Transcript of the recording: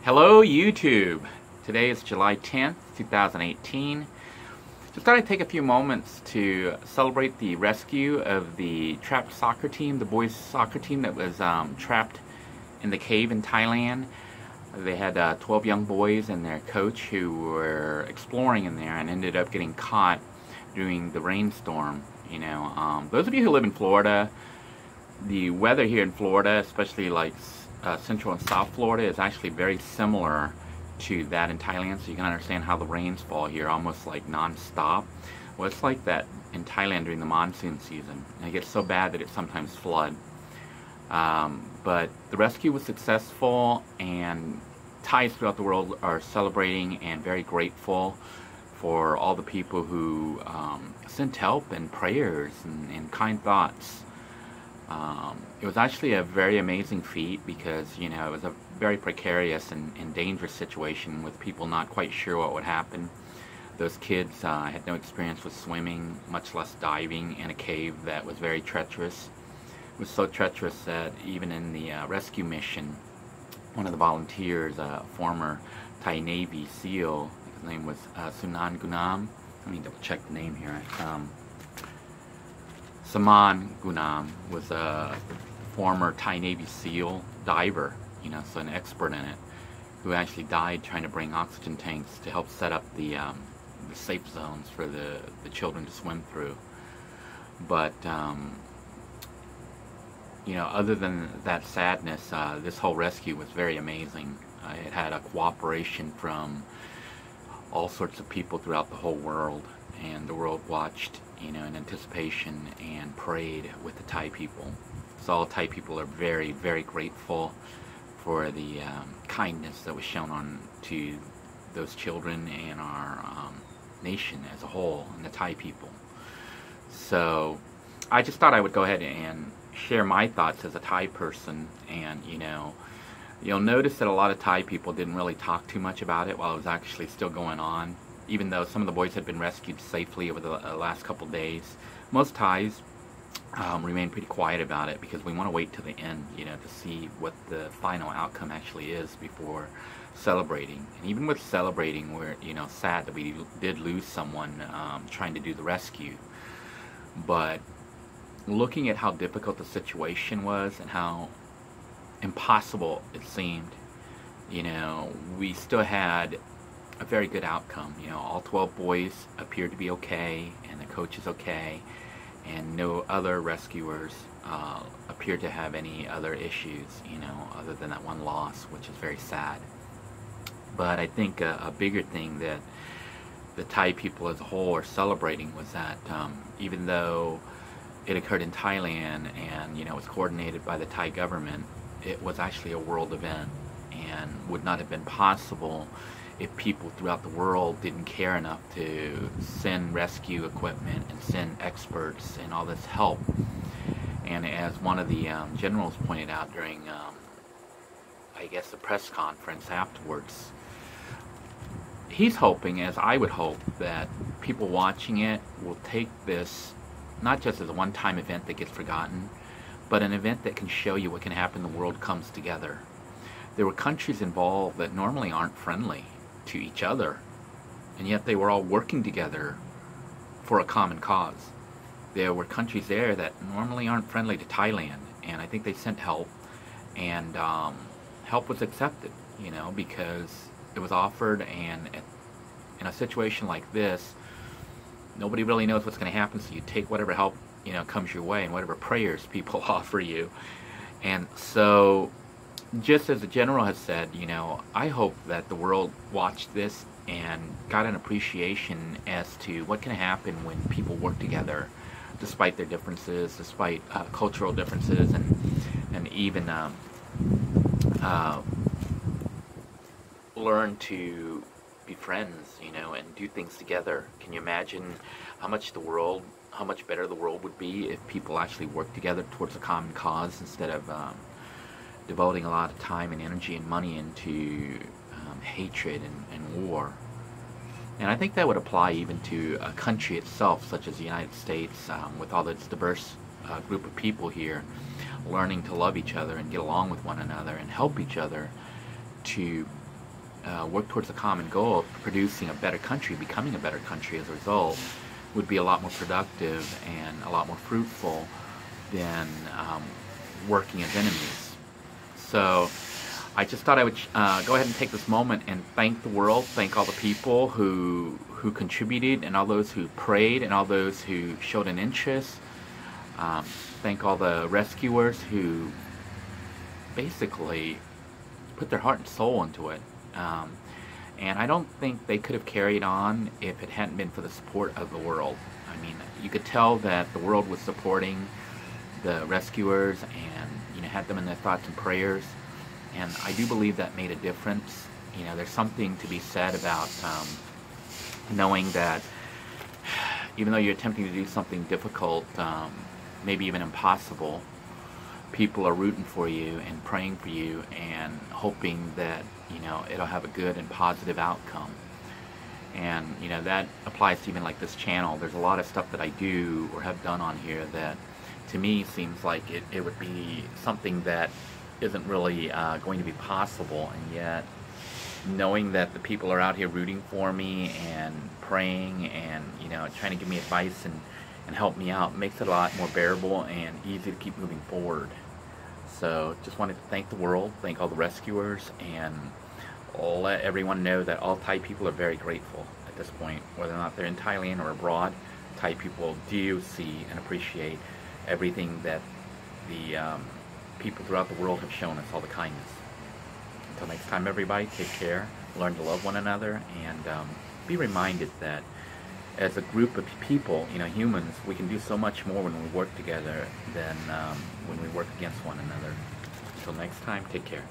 Hello YouTube! Today is July 10th, 2018. Just thought I'd take a few moments to celebrate the rescue of the trapped soccer team, the boys soccer team that was trapped in the cave in Thailand. They had 12 young boys and their coach who were exploring in there and ended up getting caught during the rainstorm. You know, those of you who live in Florida, the weather here in Florida, especially like Central and South Florida, is actually very similar to that in Thailand, so you can understand how the rains fall here almost like non-stop. Well, it's like that in Thailand during the monsoon season, and it gets so bad that it sometimes floods. But the rescue was successful, and Thais throughout the world are celebrating and very grateful for all the people who sent help and prayers and kind thoughts. It was actually a very amazing feat because, you know, it was a very precarious and dangerous situation with people not quite sure what would happen. Those kids had no experience with swimming, much less diving in a cave that was very treacherous. It was so treacherous that even in the rescue mission, one of the volunteers, a former Thai Navy SEAL, his name was Sunan Gunam. Let me double check the name here. Saman Gunam was a former Thai Navy SEAL diver, you know, so an expert in it, who actually died trying to bring oxygen tanks to help set up the safe zones for the children to swim through. But, you know, other than that sadness, this whole rescue was very amazing. It had a cooperation from all sorts of people throughout the whole world, and the world watched, you know, in anticipation and prayed with the Thai people. So all Thai people are very, very grateful for the kindness that was shown on to those children and our nation as a whole, and the Thai people. So I just thought I would go ahead and share my thoughts as a Thai person. And, you know, you'll notice that a lot of Thai people didn't really talk too much about it while it was actually still going on, even though some of the boys had been rescued safely over the last couple days. Most Thais remain pretty quiet about it because we want to wait till the end, you know, to see what the final outcome actually is before celebrating. And even with celebrating, we're, you know, sad that we did lose someone trying to do the rescue. But looking at how difficult the situation was and how impossible it seemed, you know, we still had a very good outcome. You know, all 12 boys appeared to be okay, and the coach is okay, and no other rescuers appeared to have any other issues, you know, other than that one loss, which is very sad. But I think a bigger thing that the Thai people as a whole are celebrating was that even though it occurred in Thailand and, you know, was coordinated by the Thai government, it was actually a world event and would not have been possible if people throughout the world didn't care enough to send rescue equipment and send experts and all this help. And as one of the generals pointed out during, I guess, the press conference afterwards, he's hoping, as I would hope, that people watching it will take this not just as a one-time event that gets forgotten, but an event that can show you what can happen when the world comes together. There were countries involved that normally aren't friendly to each other, and yet they were all working together for a common cause. There were countries there that normally aren't friendly to Thailand, and I think they sent help, and help was accepted, you know, because it was offered. And in a situation like this, nobody really knows what's going to happen, so you take whatever help, you know, comes your way and whatever prayers people offer you. And so, just as the general has said, you know, I hope that the world watched this and got an appreciation as to what can happen when people work together, despite their differences, despite cultural differences, and even learn to be friends, you know, and do things together. Can you imagine how much better the world would be if people actually worked together towards a common cause instead of devoting a lot of time and energy and money into hatred and war. And I think that would apply even to a country itself, such as the United States, with all its diverse group of people here, learning to love each other and get along with one another and help each other to work towards a common goal of producing a better country, becoming a better country as a result, would be a lot more productive and a lot more fruitful than working as enemies. So I just thought I would go ahead and take this moment and thank the world, thank all the people who contributed, and all those who prayed, and all those who showed an interest. Thank all the rescuers who basically put their heart and soul into it. And I don't think they could have carried on if it hadn't been for the support of the world. I mean, you could tell that the world was supporting the rescuers and, you know, had them in their thoughts and prayers. And I do believe that made a difference. You know, there's something to be said about knowing that even though you're attempting to do something difficult, maybe even impossible, people are rooting for you and praying for you and hoping that, you know, it'll have a good and positive outcome. And, you know, that applies to even like this channel. There's a lot of stuff that I do or have done on here that to me seems like it would be something that isn't really going to be possible, and yet knowing that the people are out here rooting for me and praying and, you know, trying to give me advice and help me out makes it a lot more bearable and easy to keep moving forward. So just wanted to thank the world, thank all the rescuers, and let everyone know that all Thai people are very grateful at this point, whether or not they're in Thailand or abroad. Thai people do see and appreciate everything that the people throughout the world have shown us, all the kindness. Until next time, everybody, take care, learn to love one another, and be reminded that as a group of people, you know, humans, we can do so much more when we work together than when we work against one another. Until next time, take care.